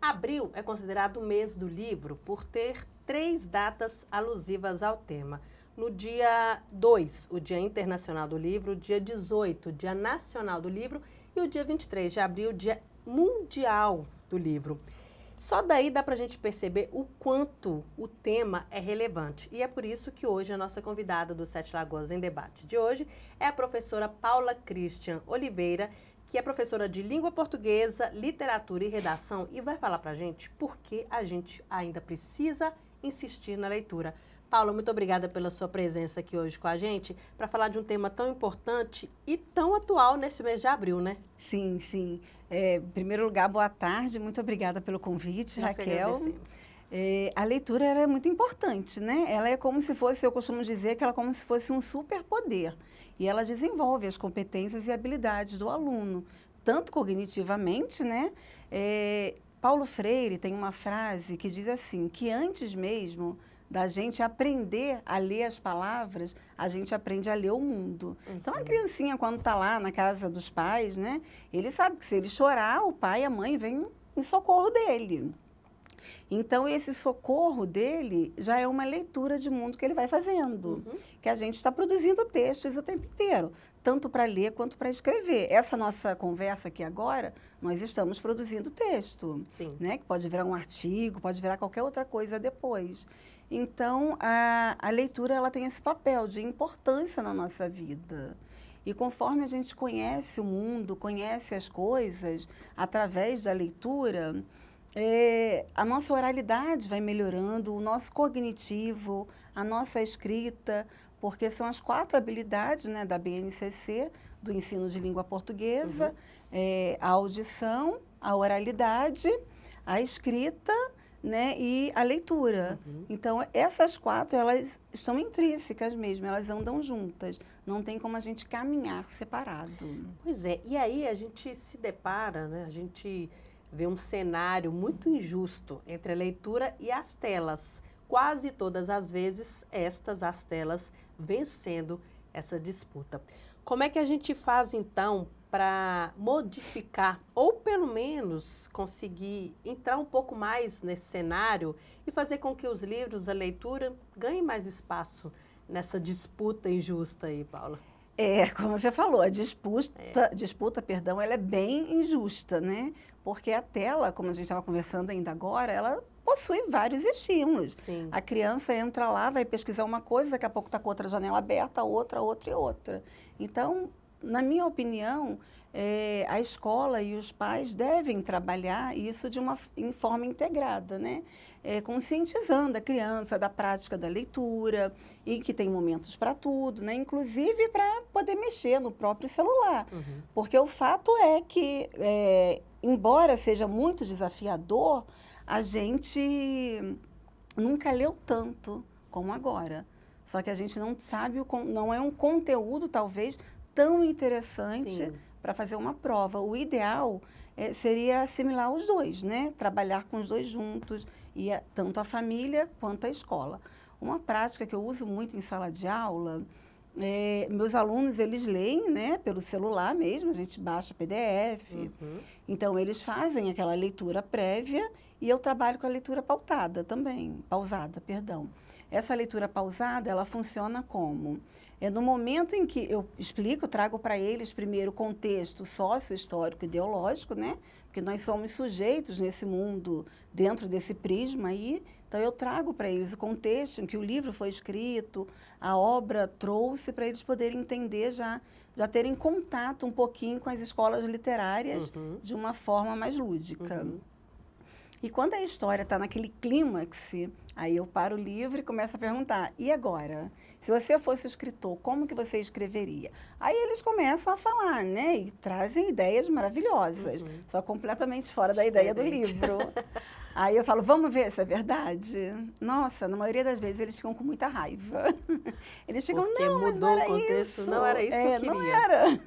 Abril é considerado o mês do livro por ter 3 datas alusivas ao tema. No dia 2, o Dia Internacional do Livro, o dia 18, o Dia Nacional do Livro e o dia 23 de abril, o Dia Mundial do Livro. Só daí dá para a gente perceber o quanto o tema é relevante. E é por isso que hoje a nossa convidada do Sete Lagoas em Debate de hoje é a professora Paula Christian Oliveira, que é professora de língua portuguesa, literatura e redação e vai falar para a gente por que a gente ainda precisa insistir na leitura. Paula, muito obrigada pela sua presença aqui hoje com a gente para falar de um tema tão importante e tão atual neste mês de abril, né? Sim, sim. Em primeiro lugar, boa tarde, muito obrigada pelo convite, Nós Raquel. A leitura ela é muito importante, né? Ela é como se fosse, eu costumo dizer que ela é como se fosse um superpoder. E ela desenvolve as competências e habilidades do aluno, tanto cognitivamente, né? Paulo Freire tem uma frase que diz assim, que antes mesmo da gente aprender a ler as palavras, a gente aprende a ler o mundo. Então, a criancinha, quando está lá na casa dos pais, né? Ele sabe que se ele chorar, o pai e a mãe vêm em socorro dele. Então, esse socorro dele já é uma leitura de mundo que ele vai fazendo. Que a gente está produzindo textos o tempo inteiro, tanto para ler quanto para escrever. Essa nossa conversa aqui agora, nós estamos produzindo texto. Sim. Né? Que pode virar um artigo, pode virar qualquer outra coisa depois. Então, a leitura ela tem esse papel de importância na nossa vida. E conforme a gente conhece o mundo, conhece as coisas, através da leitura, a nossa oralidade vai melhorando, o nosso cognitivo, a nossa escrita, porque são as 4 habilidades, né, da BNCC, do ensino de língua portuguesa, a audição, a oralidade, a escrita, né, e a leitura. Então, essas 4, elas são intrínsecas mesmo, elas andam juntas. Não tem como a gente caminhar separado. Pois é, e aí a gente se depara, né, a gente vê um cenário muito injusto entre a leitura e as telas. Quase todas as vezes, as telas, vencendo essa disputa. Como é que a gente faz, então, para modificar, ou pelo menos conseguir entrar um pouco mais nesse cenário e fazer com que os livros, a leitura, ganhem mais espaço nessa disputa injusta aí, Paula? Como você falou, a disputa, perdão, ela é bem injusta, né? Porque a tela, como a gente estava conversando ainda agora, ela possui vários estímulos. Sim. A criança entra lá, vai pesquisar uma coisa, daqui a pouco está com outra janela aberta, outra e outra. Então, na minha opinião, a escola e os pais devem trabalhar isso em forma integrada, né? Conscientizando a criança da prática da leitura e que tem momentos para tudo, né? Inclusive para poder mexer no próprio celular. Porque o fato é que, embora seja muito desafiador, a gente nunca leu tanto como agora. Só que a gente não sabe, não é um conteúdo, talvez, tão interessante para fazer uma prova. O ideal seria assimilar os dois, né? Trabalhar com os dois juntos, e tanto a família quanto a escola. Uma prática que eu uso muito em sala de aula, meus alunos, eles leem, né, pelo celular mesmo, a gente baixa PDF. Então, eles fazem aquela leitura prévia e eu trabalho com a leitura pausada também. Essa leitura pausada, ela funciona como? No momento em que eu explico, trago para eles primeiro o contexto sócio-histórico ideológico, né? Porque nós somos sujeitos nesse mundo, dentro desse prisma aí. Então, eu trago para eles o contexto em que o livro foi escrito, a obra trouxe para eles poderem entender, já terem contato um pouquinho com as escolas literárias de uma forma mais lúdica. E quando a história está naquele clímax, aí eu paro o livro e começo a perguntar, e agora? Se você fosse escritor, como que você escreveria? Aí eles começam a falar, né? E trazem ideias maravilhosas, só completamente fora da ideia do livro. Aí eu falo, vamos ver se é verdade? Nossa, na maioria das vezes eles ficam com muita raiva. Eles ficam, porque não, mas mudou não era o contexto, isso. não era isso que eu queria. Não era.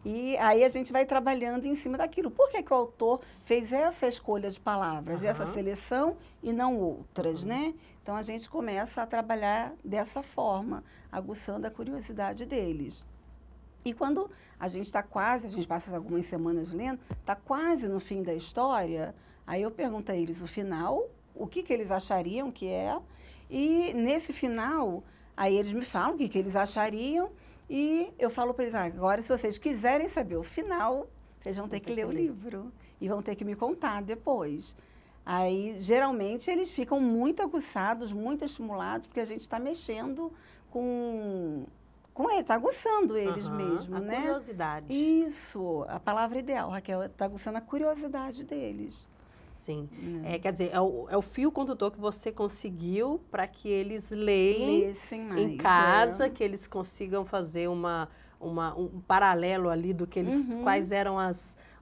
E aí a gente vai trabalhando em cima daquilo. Por que o autor fez essa escolha de palavras, essa seleção e não outras, né? Então, a gente começa a trabalhar dessa forma, aguçando a curiosidade deles. E quando a gente passa algumas semanas lendo, está quase no fim da história, Aí eu pergunto a eles o final, o que que eles achariam que é, e nesse final, aí eles me falam o que que eles achariam, e eu falo para eles, agora se vocês quiserem saber o final, vocês vão ter que ler o livro, e vão ter que me contar depois. Aí, geralmente, eles ficam muito aguçados, muito estimulados, porque a gente está mexendo com ele, está aguçando eles mesmo, a né? curiosidade. Isso, a palavra ideal, Raquel, está aguçando a curiosidade deles. Sim, quer dizer, é o fio condutor que você conseguiu para que eles lessem mais, em casa, que eles consigam fazer um paralelo ali do que eles, quais eram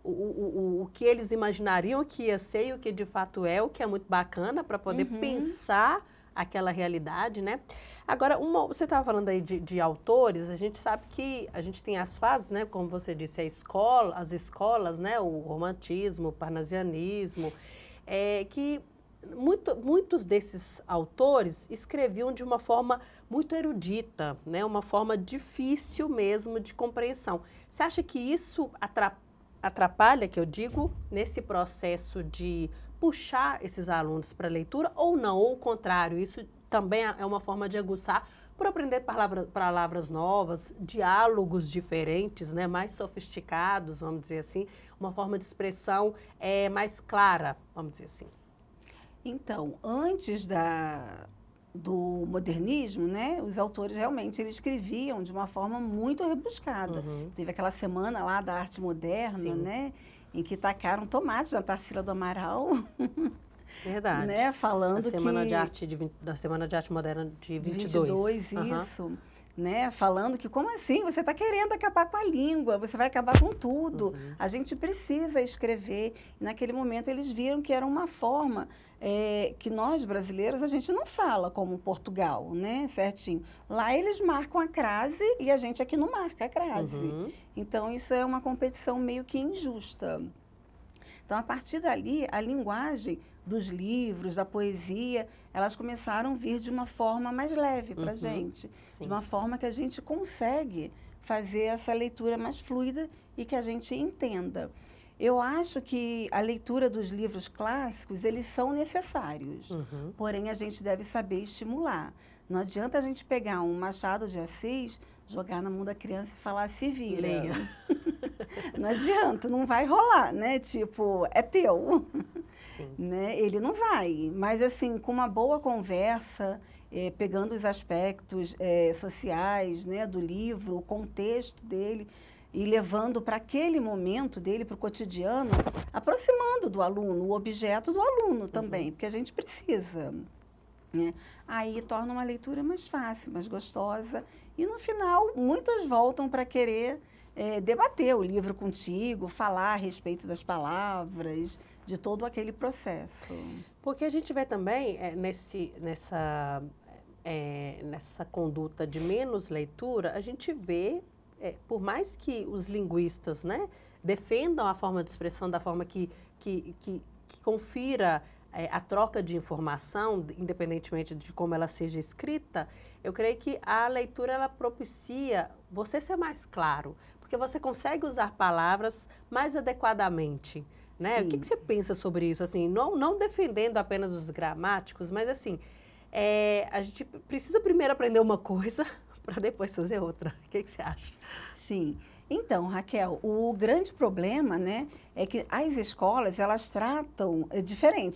o que eles imaginariam que ia ser e o que de fato é, o que é muito bacana para poder pensar aquela realidade, né? Agora, você estava falando aí de autores, a gente sabe que a gente tem as fases, né? Como você disse, as escolas, né? O romantismo, o parnasianismo, que muitos desses autores escreviam de uma forma muito erudita, né? Uma forma difícil mesmo de compreensão. Você acha que isso atrapalha, que eu digo, nesse processo de puxar esses alunos para a leitura ou não, ou o contrário, isso também é uma forma de aguçar por aprender palavras novas, diálogos diferentes, né, mais sofisticados, vamos dizer assim, uma forma de expressão mais clara, vamos dizer assim. Então, antes do modernismo, né, os autores realmente eles escreviam de uma forma muito rebuscada. Teve aquela semana lá da arte moderna, né, em que tacaram tomate na Tarsila do Amaral. Verdade. Né, falando da Semana de Arte Moderna de 22. Isso. Né, falando que, como assim? Você está querendo acabar com a língua, você vai acabar com tudo. A gente precisa escrever. E naquele momento eles viram que era uma forma que nós, brasileiros, a gente não fala como Portugal, né, certinho. Lá eles marcam a crase e a gente aqui não marca a crase. Então, isso é uma competição meio que injusta. Então, a partir dali, a linguagem dos livros, da poesia, elas começaram a vir de uma forma mais leve para a gente. Sim. De uma forma que a gente consegue fazer essa leitura mais fluida e que a gente entenda. Eu acho que a leitura dos livros clássicos, eles são necessários. Porém, a gente deve saber estimular. Não adianta a gente pegar um Machado de Assis, jogar na mão da criança e falar, se vira. Leia. Não adianta, não vai rolar, né? Tipo, é teu. Né? Ele não vai, mas assim, com uma boa conversa, pegando os aspectos sociais, né, do livro, o contexto dele, e levando para aquele momento dele, para o cotidiano, aproximando do aluno, o objeto do aluno também, porque a gente precisa. Né? Aí torna uma leitura mais fácil, mais gostosa, e no final, muitos voltam para querer debater o livro contigo, falar a respeito das palavras, de todo aquele processo. Porque a gente vê também nessa conduta de menos leitura, a gente vê, por mais que os linguistas, né, defendam a forma de expressão da forma que confira a troca de informação, independentemente de como ela seja escrita, eu creio que a leitura ela propicia você ser mais claro, porque você consegue usar palavras mais adequadamente. Né? O que você pensa sobre isso? Assim, não defendendo apenas os gramáticos, mas assim, a gente precisa primeiro aprender uma coisa para depois fazer outra. O que você acha? Sim. Então, Raquel, o grande problema, né, é que as escolas, elas tratam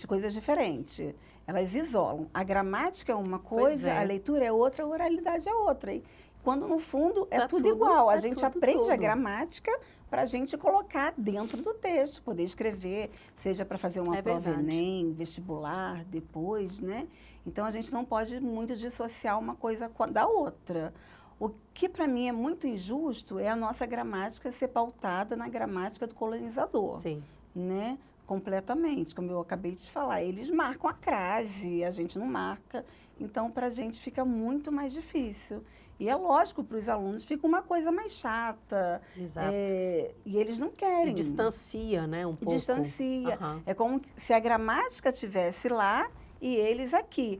coisas diferentes. Elas isolam. A gramática é uma coisa, a leitura é outra, a oralidade é outra. E quando, no fundo, é tudo igual. A gente aprende a gramática para a gente colocar dentro do texto, poder escrever, seja para fazer uma prova Enem, vestibular, depois, né? Então, a gente não pode muito dissociar uma coisa da outra. O que, para mim, é muito injusto é a nossa gramática ser pautada na gramática do colonizador. Sim. Né? Completamente, como eu acabei de falar. Eles marcam a crase, a gente não marca. Então, para a gente fica muito mais difícil. E é lógico, para os alunos fica uma coisa mais chata. Exato. E eles não querem. E distancia, né, um pouco. Distancia. É como se a gramática estivesse lá e eles aqui.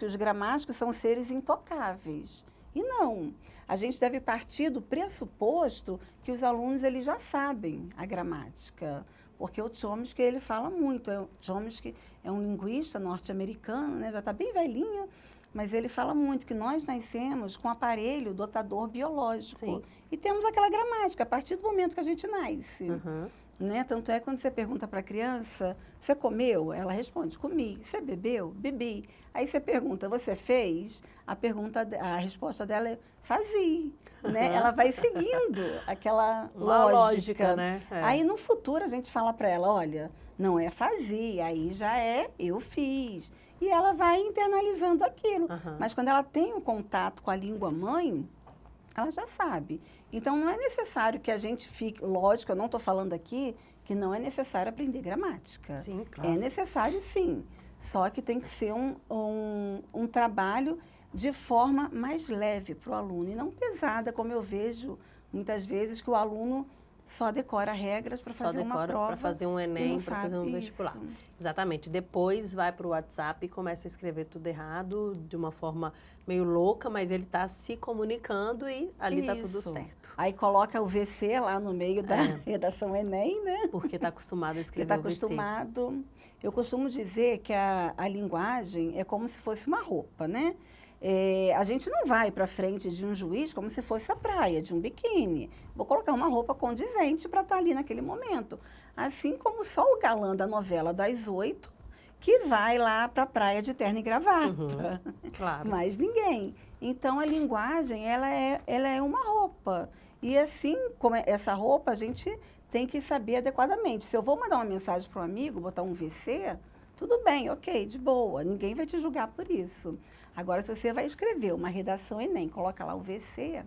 Os gramáticos são seres intocáveis. E não. A gente deve partir do pressuposto que os alunos eles já sabem a gramática. porque o Chomsky, ele fala muito. O Chomsky é um linguista norte-americano, né? Já está bem velhinho, mas ele fala muito que nós nascemos com aparelho dotador biológico. Sim. E temos aquela gramática a partir do momento que a gente nasce. Uhum. Né? Tanto é quando você pergunta para a criança, você comeu? Ela responde, comi. Você bebeu? Bebi. Aí você pergunta, você fez? A resposta dela é, fazia. Né? Ela vai seguindo aquela Uma lógica. né? É. Aí no futuro a gente fala para ela, olha, não é fazia, aí já é eu fiz. E ela vai internalizando aquilo. Uhum. Mas quando ela tem um contato com a língua mãe, ela já sabe. Então, não é necessário que a gente fique... Lógico, eu não estou falando aqui que não é necessário aprender gramática. Sim, claro. É necessário, sim. Só que tem que ser um trabalho de forma mais leve para o aluno e não pesada, como eu vejo muitas vezes que o aluno só decora regras para fazer uma prova. Para fazer um Enem, para fazer um vestibular. Exatamente. Depois vai para o WhatsApp e começa a escrever tudo errado, de uma forma meio louca, mas ele está se comunicando e ali está tudo certo. Aí coloca o VC lá no meio da redação Enem, né? Porque está acostumado a escrever o VC. Está acostumado. Eu costumo dizer que a linguagem é como se fosse uma roupa, né? A gente não vai para frente de um juiz como se fosse a praia, de um biquíni. Vou colocar uma roupa condizente para estar ali naquele momento. Assim como só o galã da novela das 8, que vai lá para a praia de terno e gravata. Claro. Mais ninguém. Então, a linguagem, ela é uma roupa. E assim, como essa roupa, a gente tem que saber adequadamente. Se eu vou mandar uma mensagem para um amigo, botar um VC, tudo bem, ok, de boa. Ninguém vai te julgar por isso. Agora, se você vai escrever uma redação Enem, coloca lá o VC,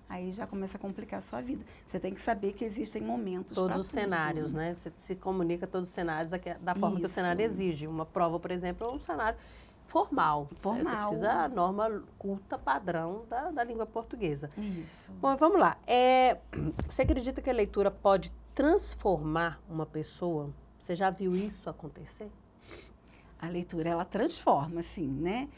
aí já começa a complicar a sua vida. Você tem que saber que existem momentos para todos os cenários, né? Você se comunica todos os cenários da forma que o cenário exige. Uma prova, por exemplo, é um cenário formal. Você precisa a norma culta padrão da língua portuguesa. Isso. Bom, vamos lá. Você acredita que a leitura pode transformar uma pessoa? Você já viu isso acontecer? A leitura, ela transforma, sim, né?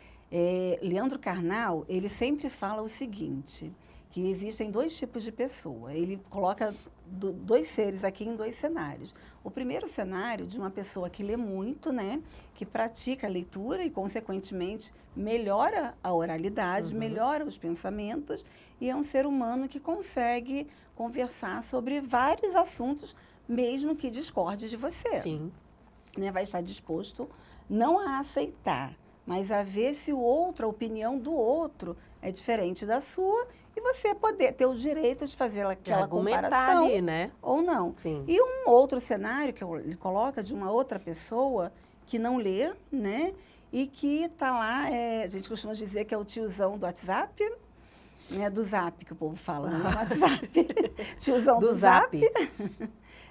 Leandro Carnal, ele sempre fala o seguinte, que existem dois tipos de pessoa. Ele coloca dois seres aqui em dois cenários. O primeiro cenário de uma pessoa que lê muito, né, que pratica a leitura e, consequentemente, melhora a oralidade, melhora os pensamentos e é um ser humano que consegue conversar sobre vários assuntos, mesmo que discorde de você. Sim. Né, vai estar disposto não a aceitar, mas a ver se a opinião do outro é diferente da sua e você poder ter o direito de fazer aquela comparação ali, né? ou não. Sim. E um outro cenário que ele coloca de uma outra pessoa que não lê, né? E que está lá, a gente costuma dizer que é o tiozão do WhatsApp, né? Do Zap, que o povo fala, não é do WhatsApp. Tiozão do Zap.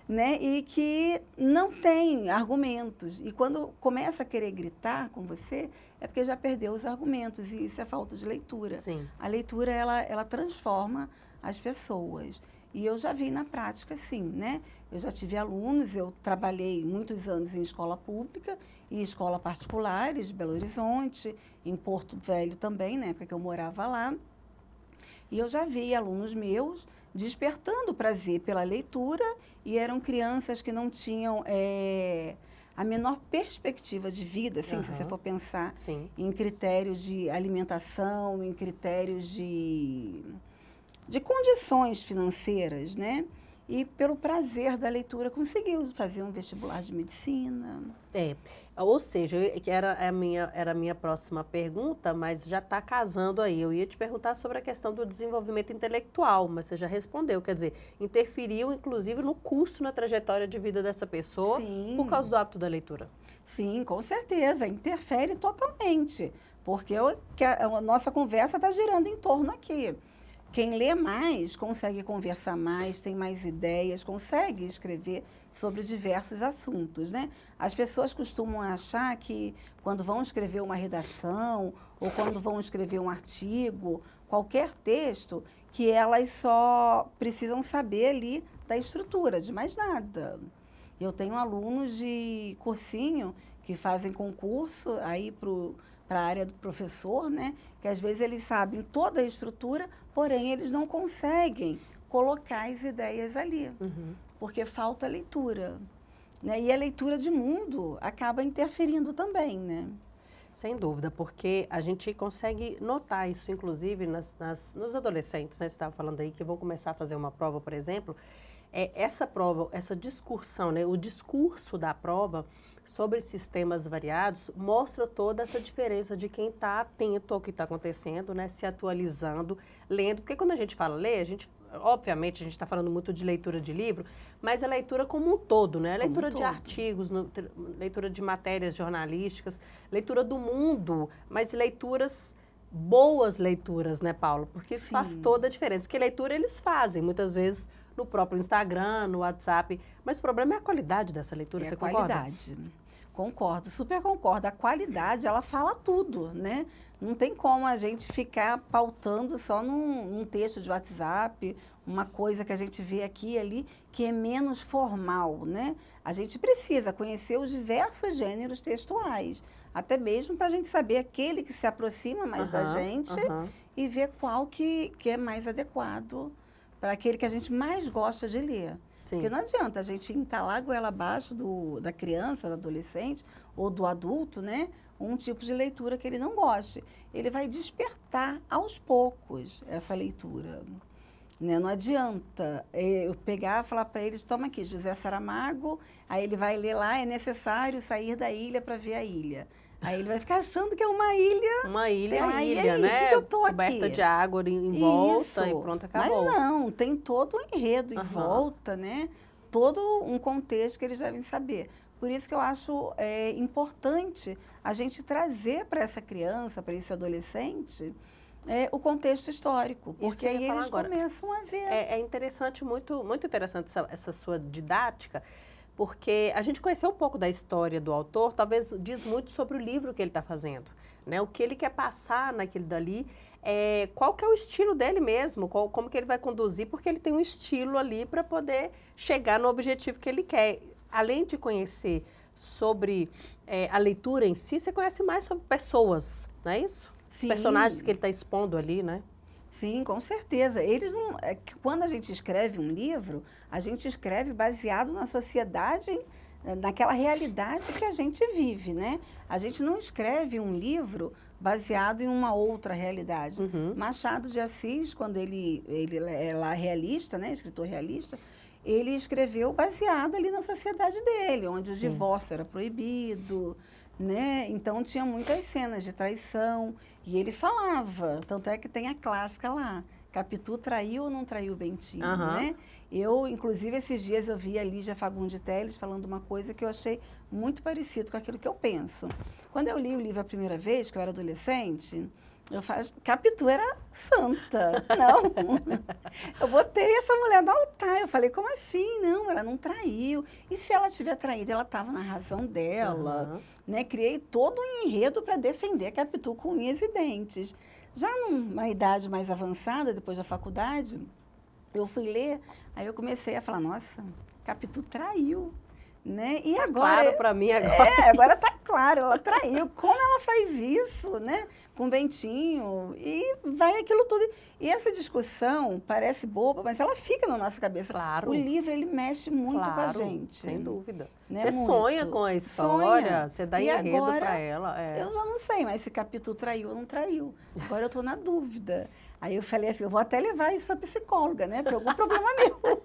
Né? E que não tem argumentos. E quando começa a querer gritar com você, é porque já perdeu os argumentos. E isso é falta de leitura. Sim. A leitura, ela transforma as pessoas. E eu já vi na prática, sim, né? Eu já tive alunos, eu trabalhei muitos anos em escola pública e escola particulares de Belo Horizonte, em Porto Velho também, na época que eu morava lá. E eu já vi alunos meus despertando prazer pela leitura e eram crianças que não tinham a menor perspectiva de vida, assim, se você for pensar em critérios de alimentação, em critérios de condições financeiras, né? E pelo prazer da leitura conseguiu fazer um vestibular de medicina. Ou seja, era a minha próxima pergunta, mas já está casando aí. Eu ia te perguntar sobre a questão do desenvolvimento intelectual, mas você já respondeu. Quer dizer, interferiu, inclusive, no curso, na trajetória de vida dessa pessoa, por causa do hábito da leitura. Sim, com certeza. Interfere totalmente, porque a nossa conversa está girando em torno aqui. Quem lê mais consegue conversar mais, tem mais ideias, consegue escrever sobre diversos assuntos, né? As pessoas costumam achar que quando vão escrever uma redação ou quando vão escrever um artigo, qualquer texto, que elas só precisam saber ali da estrutura, de mais nada. Eu tenho alunos de cursinho que fazem concurso aí para a área do professor, né? Que às vezes eles sabem toda a estrutura, porém eles não conseguem colocar as ideias ali, porque falta leitura. né? E a leitura de mundo acaba interferindo também, né? Sem dúvida, porque a gente consegue notar isso, inclusive, nos adolescentes, né? Você estava falando aí que vão começar a fazer uma prova, por exemplo. Essa prova, essa discussão, né? O discurso da prova sobre sistemas variados mostra toda essa diferença de quem está atento ao que está acontecendo, né? Se atualizando, lendo. Porque quando a gente fala ler, obviamente, a gente está falando muito de leitura de livro, mas a leitura como um todo, né? A leitura de artigos, leitura de matérias jornalísticas, leitura do mundo, mas leituras, boas leituras, né, Paula? Porque isso faz toda a diferença. Porque leitura eles fazem, muitas vezes, no próprio Instagram, no WhatsApp, mas o problema é a qualidade dessa leitura, você concorda? A qualidade. Concordo, super concordo. A qualidade, ela fala tudo, né? Não tem como a gente ficar pautando só num texto de WhatsApp, uma coisa que a gente vê aqui e ali, que é menos formal, né? A gente precisa conhecer os diversos gêneros textuais, até mesmo para a gente saber aquele que se aproxima mais da gente e ver qual que é mais adequado para aquele que a gente mais gosta de ler. Sim. Porque não adianta a gente entalar a goela abaixo da criança, do adolescente ou do adulto, né? Um tipo de leitura que ele não goste. Ele vai despertar aos poucos essa leitura. Né? Não adianta eu pegar e falar para eles, toma aqui, José Saramago, aí ele vai ler lá, é necessário sair da ilha para ver a ilha. Aí ele vai ficar achando que é uma ilha. Uma ilha, né? Que eu tô coberta de água em volta e pronto, acabou. Mas não, tem todo um enredo em volta, né? Todo um contexto que eles devem saber. Por isso que eu acho importante a gente trazer para essa criança, para esse adolescente, o contexto histórico. Porque aí eles começam a ver. É interessante, muito interessante essa sua didática, porque a gente conheceu um pouco da história do autor, talvez diz muito sobre o livro que ele está fazendo, né? O que ele quer passar naquele dali, qual que é o estilo dele mesmo, como que ele vai conduzir, porque ele tem um estilo ali para poder chegar no objetivo que ele quer. Além de conhecer sobre a leitura em si, você conhece mais sobre pessoas, não é isso? Sim. Os personagens que ele está expondo ali, né? Sim, com certeza. Eles não, quando a gente escreve um livro, a gente escreve baseado na sociedade, naquela realidade que a gente vive, né? A gente não escreve um livro baseado em uma outra realidade. Machado de Assis, quando ele é lá realista, né? Escritor realista, ele escreveu baseado ali na sociedade dele, onde o divórcio era proibido, né? Então tinha muitas cenas de traição e ele falava, tanto é que tem a clássica lá, Capitu traiu ou não traiu o Bentinho, né? Eu, inclusive, esses dias eu vi a Lígia Fagundes Telles falando uma coisa que eu achei muito parecido com aquilo que eu penso. Quando eu li o livro a primeira vez, que eu era adolescente, Capitu era santa, não. Eu botei essa mulher no altar, eu falei, como assim? Não, ela não traiu. E se ela tiver traído, ela estava na razão dela, né? Criei todo um enredo para defender a Capitu com unhas e dentes. Já numa idade mais avançada, depois da faculdade, eu fui ler, aí eu comecei a falar, nossa, Capitu traiu. Né? E agora, claro para mim agora. Agora está claro, ela traiu. Como ela faz isso, né? Com o Bentinho, e vai aquilo tudo. E essa discussão parece boba, mas ela fica na nossa cabeça. Claro. O livro, ele mexe muito com a gente. Sem dúvida. Né? Você sonha com a história, você dá enredo para ela. Eu já não sei, mas se Capitu traiu ou não traiu. Agora eu estou na dúvida. Aí eu falei assim, eu vou até levar isso para psicóloga, né? Porque é algum problema meu.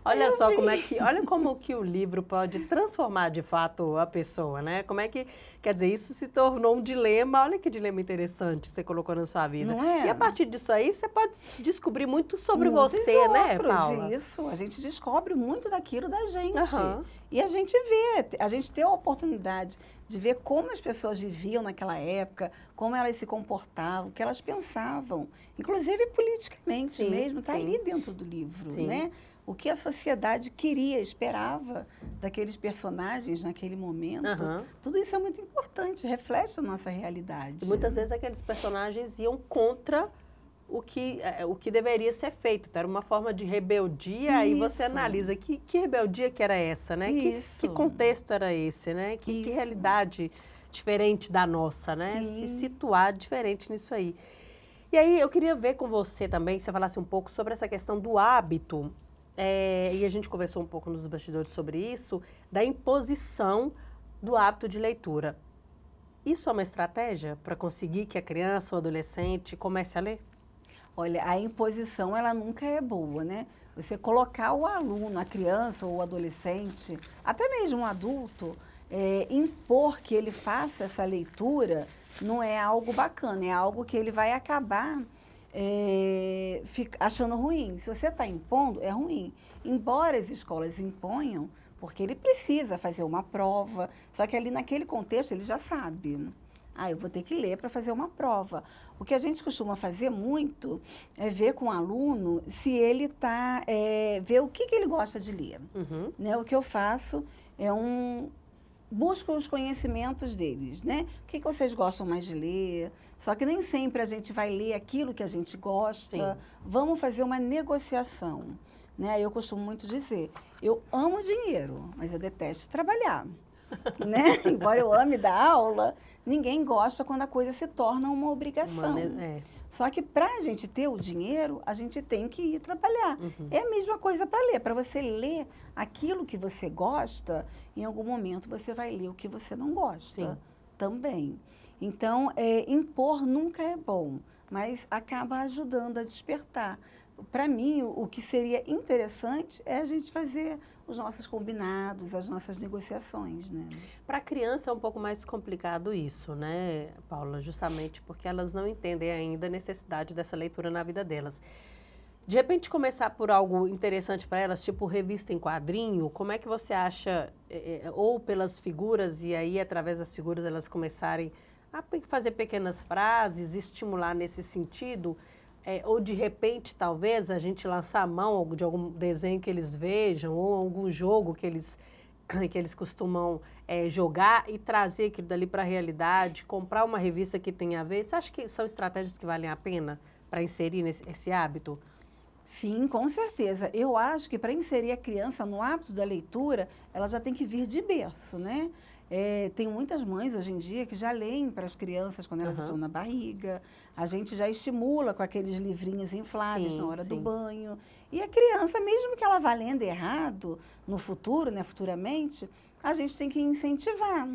Olha só olha como que o livro pode transformar de fato a pessoa, né? Como é que, quer dizer, isso se tornou um dilema, olha que dilema interessante você colocou na sua vida. Não é? E a partir disso aí, você pode descobrir muito sobre você, né, Paula? Isso, a gente descobre muito daquilo da gente. E a gente vê, a gente tem a oportunidade de ver como as pessoas viviam naquela época, como elas se comportavam, o que elas pensavam, inclusive politicamente mesmo, está ali dentro do livro, né? O que a sociedade queria, esperava daqueles personagens naquele momento. Tudo isso é muito importante, reflete a nossa realidade. E muitas vezes aqueles personagens iam contra o que deveria ser feito. Era uma forma de rebeldia, aí você analisa que rebeldia que era essa, né? Que contexto era esse, né? Que realidade diferente da nossa, né? Se situar diferente nisso aí. E aí eu queria ver com você também, que você falasse um pouco sobre essa questão do hábito e a gente conversou um pouco nos bastidores sobre isso, da imposição do hábito de leitura. Isso é uma estratégia para conseguir que a criança ou adolescente comece a ler? Olha, a imposição, ela nunca é boa, né? Você colocar o aluno, a criança ou o adolescente, até mesmo um adulto, impor que ele faça essa leitura não é algo bacana, é algo que ele vai acabar achando ruim. Se você está impondo, é ruim. Embora as escolas imponham, porque ele precisa fazer uma prova, só que ali naquele contexto ele já sabe. Ah, eu vou ter que ler para fazer uma prova. O que a gente costuma fazer muito é ver com o aluno se ele está, ver o que ele gosta de ler. Uhum. Né? O que eu faço é busco os conhecimentos deles, né? O que vocês gostam mais de ler? Só que nem sempre a gente vai ler aquilo que a gente gosta. Sim. Vamos fazer uma negociação. Né? Eu costumo muito dizer, eu amo dinheiro, mas eu detesto trabalhar. Né? Embora eu ame dar aula, ninguém gosta quando a coisa se torna uma obrigação. Só que para a gente ter o dinheiro, a gente tem que ir trabalhar. Uhum. É a mesma coisa para ler. Para você ler aquilo que você gosta, em algum momento você vai ler o que você não gosta. Sim. Também. Então, impor nunca é bom, mas acaba ajudando a despertar. Para mim, o que seria interessante é a gente fazer os nossos combinados, as nossas negociações, né? Para a criança é um pouco mais complicado isso, né, Paula? Justamente porque elas não entendem ainda a necessidade dessa leitura na vida delas. De repente, começar por algo interessante para elas, tipo revista em quadrinho, como é que você acha, ou pelas figuras, e aí através das figuras elas começarem a fazer pequenas frases, estimular nesse sentido? Ou de repente, talvez, a gente lançar a mão de algum desenho que eles vejam, ou algum jogo que eles costumam jogar e trazer aquilo dali para a realidade, comprar uma revista que tenha a ver. Você acha que são estratégias que valem a pena para inserir esse hábito? Sim, com certeza. Eu acho que para inserir a criança no hábito da leitura, ela já tem que vir de berço, né? Tem muitas mães hoje em dia que já leem para as crianças quando elas estão na barriga. A gente já estimula com aqueles livrinhos infláveis na hora do banho. E a criança, mesmo que ela vá lendo errado no futuro, né, futuramente, a gente tem que incentivar.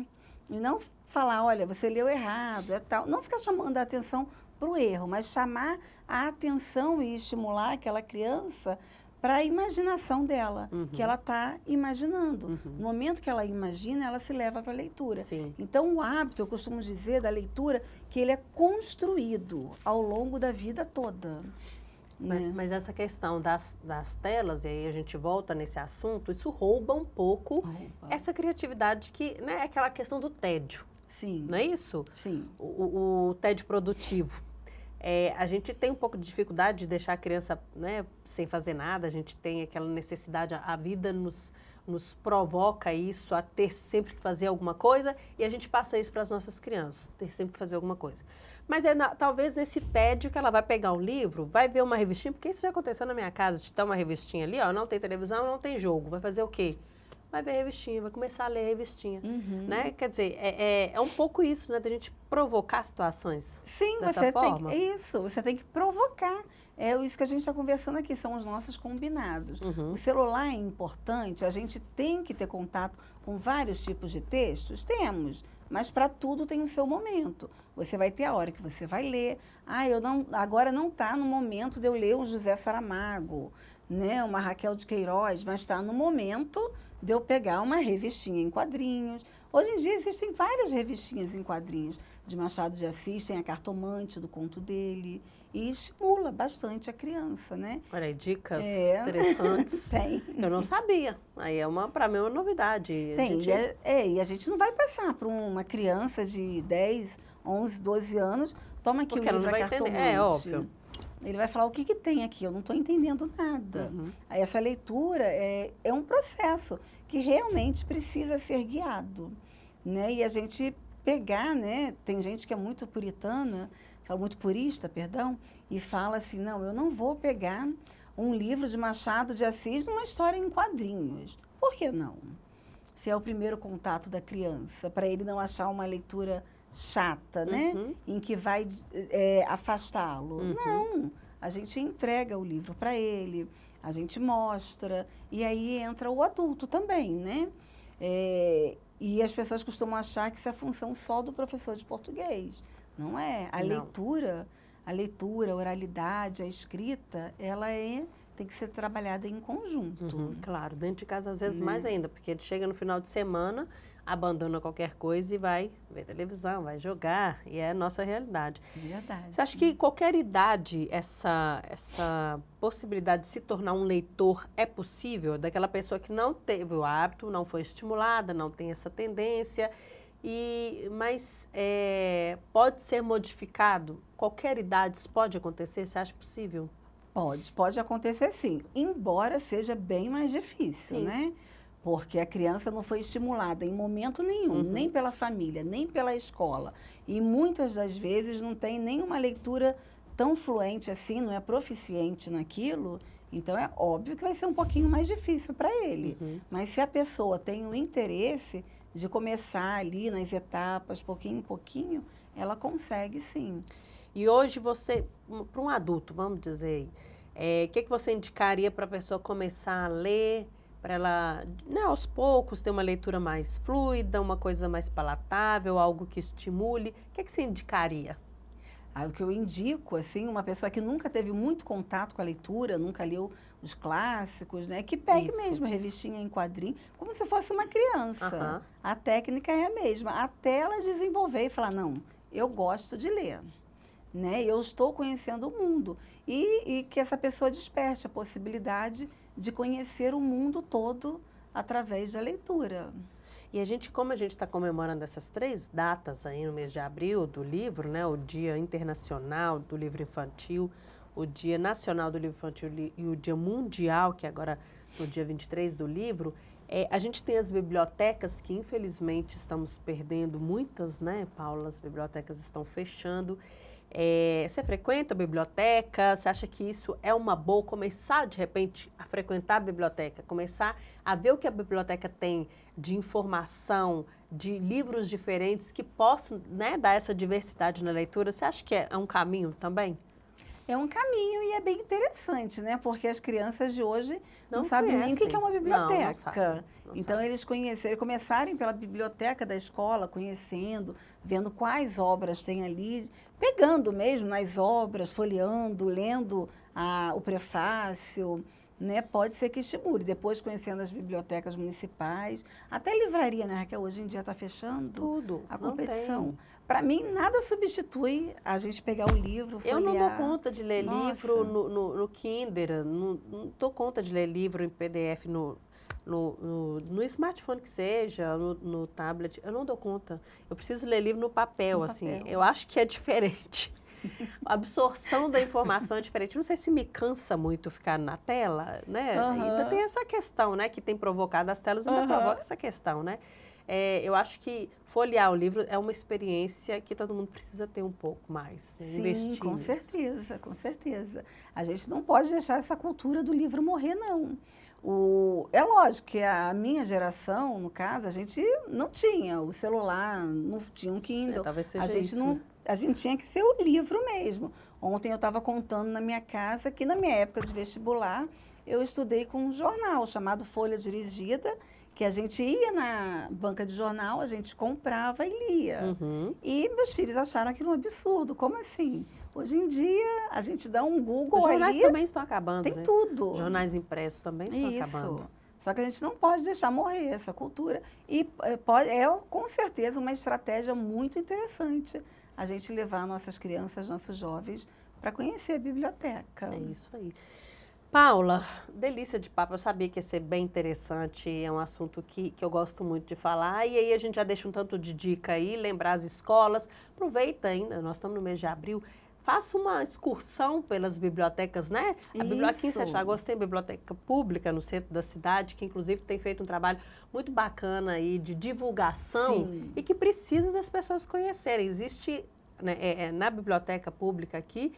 E não falar, olha, você leu errado, tal. Não ficar chamando a atenção para o erro, mas chamar a atenção e estimular aquela criança para a imaginação dela, que ela está imaginando. No momento que ela imagina, ela se leva para a leitura. Sim. Então, o hábito, eu costumo dizer, da leitura, que ele é construído ao longo da vida toda. Né? Mas essa questão das telas, e aí a gente volta nesse assunto, isso rouba um pouco essa criatividade que, né, é aquela questão do tédio. Sim. Não é isso? Sim. O tédio produtivo. A gente tem um pouco de dificuldade de deixar a criança, né, sem fazer nada, a gente tem aquela necessidade, a vida nos provoca isso, a ter sempre que fazer alguma coisa, e a gente passa isso para as nossas crianças, ter sempre que fazer alguma coisa. Mas talvez nesse tédio que ela vai pegar um livro, vai ver uma revistinha, porque isso já aconteceu na minha casa, de ter uma revistinha ali, ó, não tem televisão, não tem jogo, vai fazer o quê? Vai ver revistinha, vai começar a ler revistinha, né? Quer dizer, é um pouco isso, né? Da gente provocar situações. Sim, dessa forma. Você tem que provocar. É isso que a gente está conversando aqui, são os nossos combinados. O celular é importante, a gente tem que ter contato com vários tipos de textos? Temos, mas para tudo tem o seu momento. Você vai ter a hora que você vai ler. Agora não está no momento de eu ler um José Saramago, né? Uma Raquel de Queiroz, mas está no momento de eu pegar uma revistinha em quadrinhos. Hoje em dia existem várias revistinhas em quadrinhos. De Machado de Assis, tem a Cartomante do conto dele. E estimula bastante a criança, né? Olha aí, dicas interessantes. Tem. Eu não sabia. Aí para mim é uma novidade. Tem. E a gente não vai passar para uma criança de 10, 11, 12 anos, toma aqui o livro da Cartomante. É óbvio. Ele vai falar, o que tem aqui? Eu não estou entendendo nada. Aí essa leitura é um processo que realmente precisa ser guiado, né? E a gente pegar, né? Tem gente que é muito muito purista, perdão, e fala assim, não, eu não vou pegar um livro de Machado de Assis numa história em quadrinhos. Por que não? Se é o primeiro contato da criança, para ele não achar uma leitura chata, né? Em que vai afastá-lo. Não, a gente entrega o livro para ele, a gente mostra, e aí entra o adulto também, né? E as pessoas costumam achar que isso é função só do professor de português. Não é. Não. A leitura, a oralidade, a escrita, tem que ser trabalhada em conjunto. Uhum, claro, dentro de casa às vezes Né? mais ainda, porque ele chega no final de semana, abandona qualquer coisa e vai ver televisão, vai jogar, e é a nossa realidade. Verdade. Você acha que qualquer idade, essa possibilidade de se tornar um leitor é possível? Daquela pessoa que não teve o hábito, não foi estimulada, não tem essa tendência, mas pode ser modificado? Qualquer idade isso pode acontecer? Você acha possível? Pode acontecer sim, embora seja bem mais difícil, Sim. né? Porque a criança não foi estimulada em momento nenhum, Uhum. nem pela família, nem pela escola. E muitas das vezes não tem nenhuma leitura tão fluente assim, não é proficiente naquilo. Então é óbvio que vai ser um pouquinho mais difícil para ele. Uhum. Mas se a pessoa tem o interesse de começar ali nas etapas, pouquinho em pouquinho, ela consegue sim. E hoje você, para um adulto, vamos dizer, o que você indicaria para a pessoa começar a ler, para ela, né, aos poucos, ter uma leitura mais fluida, uma coisa mais palatável, algo que estimule? O que você indicaria? O que eu indico, assim, uma pessoa que nunca teve muito contato com a leitura, nunca leu os clássicos, né? Que pegue Isso. mesmo a revistinha em quadrinho, como se fosse uma criança. Aham. A técnica é a mesma, até ela desenvolver e falar, não, eu gosto de ler, né? Eu estou conhecendo o mundo. E que essa pessoa desperte a possibilidade de conhecer o mundo todo através da leitura. E como a gente está comemorando essas 3 datas aí no mês de abril do livro, né? O Dia Internacional do Livro Infantil, o Dia Nacional do Livro Infantil e o Dia Mundial, que é agora no dia 23 do livro, a gente tem as bibliotecas que infelizmente estamos perdendo muitas, né, Paula? As bibliotecas estão fechando. Você frequenta a biblioteca? Você acha que isso é uma boa? Começar, de repente, a frequentar a biblioteca, começar a ver o que a biblioteca tem de informação, de livros diferentes que possam, né, dar essa diversidade na leitura. Você acha que é um caminho também? É um caminho e é bem interessante, né? Porque as crianças de hoje não sabem nem o conhecem. que é uma biblioteca. Não sabem, não Então, sabem. eles começarem pela biblioteca da escola, conhecendo, vendo quais obras tem ali, pegando mesmo nas obras, folheando, lendo o prefácio, né? Pode ser que estimule. Depois, conhecendo as bibliotecas municipais, até livraria, né, Raquel? Hoje em dia está fechando Tudo. a Não competição. tem. Para mim, nada substitui a gente pegar o livro, folhear. Eu não dou conta de ler Nossa. livro no Kindle, não dou conta de ler livro em PDF no smartphone que seja, no tablet, eu não dou conta. Eu preciso ler livro no papel, No assim, papel. eu acho que é diferente. A absorção da informação é diferente. Não sei se me cansa muito ficar na tela, né? Ainda tem essa questão, né? Que tem provocado as telas, ainda provoca essa questão, né? Eu acho que folhear o livro é uma experiência que todo mundo precisa ter um pouco mais, né? Sim, Investir com nisso. certeza, com certeza. A gente não pode deixar essa cultura do livro morrer, não. É lógico que a minha geração, no caso, a gente não tinha o celular, não tinha um Kindle. Talvez seja A gente isso, não, né? a gente tinha que ser o livro mesmo. Ontem eu estava contando na minha casa que na minha época de vestibular eu estudei com um jornal chamado Folha Dirigida, que a gente ia na banca de jornal, a gente comprava e lia. Uhum. E meus filhos acharam aquilo um absurdo. Como assim? Hoje em dia, a gente dá um Google Os jornais ali, também estão acabando, tem né? tudo. Jornais impressos também estão acabando. Isso. Só que a gente não pode deixar morrer essa cultura. E com certeza, uma estratégia muito interessante a gente levar nossas crianças, nossos jovens, para conhecer a biblioteca. É isso aí. Paula, delícia de papo, eu sabia que ia ser bem interessante, é um assunto que eu gosto muito de falar, e aí a gente já deixa um tanto de dica aí, lembrar as escolas, aproveita ainda, nós estamos no mês de abril, faça uma excursão pelas bibliotecas, né? A biblioteca aqui em Sete Lagoas tem biblioteca pública no centro da cidade, que inclusive tem feito um trabalho muito bacana aí de divulgação. Sim. E que precisa das pessoas conhecerem. Existe, né, na biblioteca pública aqui,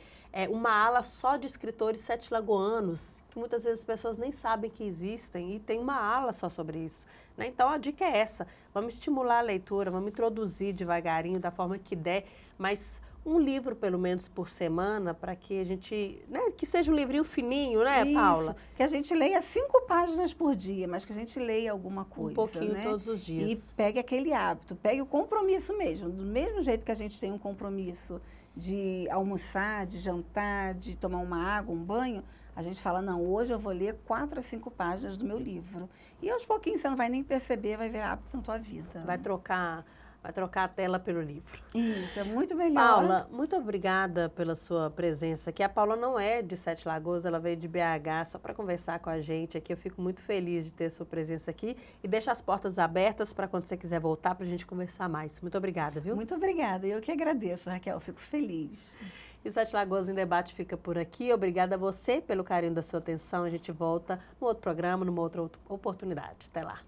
uma ala só de escritores sete-lagoanos, que muitas vezes as pessoas nem sabem que existem, e tem uma ala só sobre isso, né? Então a dica é essa, vamos estimular a leitura, vamos introduzir devagarinho, da forma que der, mas um livro, pelo menos, por semana, para que a gente, né, que seja um livrinho fininho, né, Paula? Isso, que a gente leia 5 páginas por dia, mas que a gente leia alguma coisa, Um pouquinho né? todos os dias. E pegue aquele hábito, pegue o compromisso mesmo. Do mesmo jeito que a gente tem um compromisso de almoçar, de jantar, de tomar uma água, um banho, a gente fala, não, hoje eu vou ler 4 a 5 páginas do meu livro. E aos pouquinhos você não vai nem perceber, vai virar hábito na tua vida. Vai trocar a tela pelo livro. Isso, é muito melhor. Paula, muito obrigada pela sua presença aqui. A Paula não é de Sete Lagoas, ela veio de BH só para conversar com a gente aqui. Eu fico muito feliz de ter sua presença aqui e deixo as portas abertas para quando você quiser voltar para a gente conversar mais. Muito obrigada, viu? Muito obrigada, eu que agradeço, Raquel, fico feliz. E o Sete Lagoas em Debate fica por aqui. Obrigada a você pelo carinho da sua atenção. A gente volta no outro programa, numa outra oportunidade. Até lá.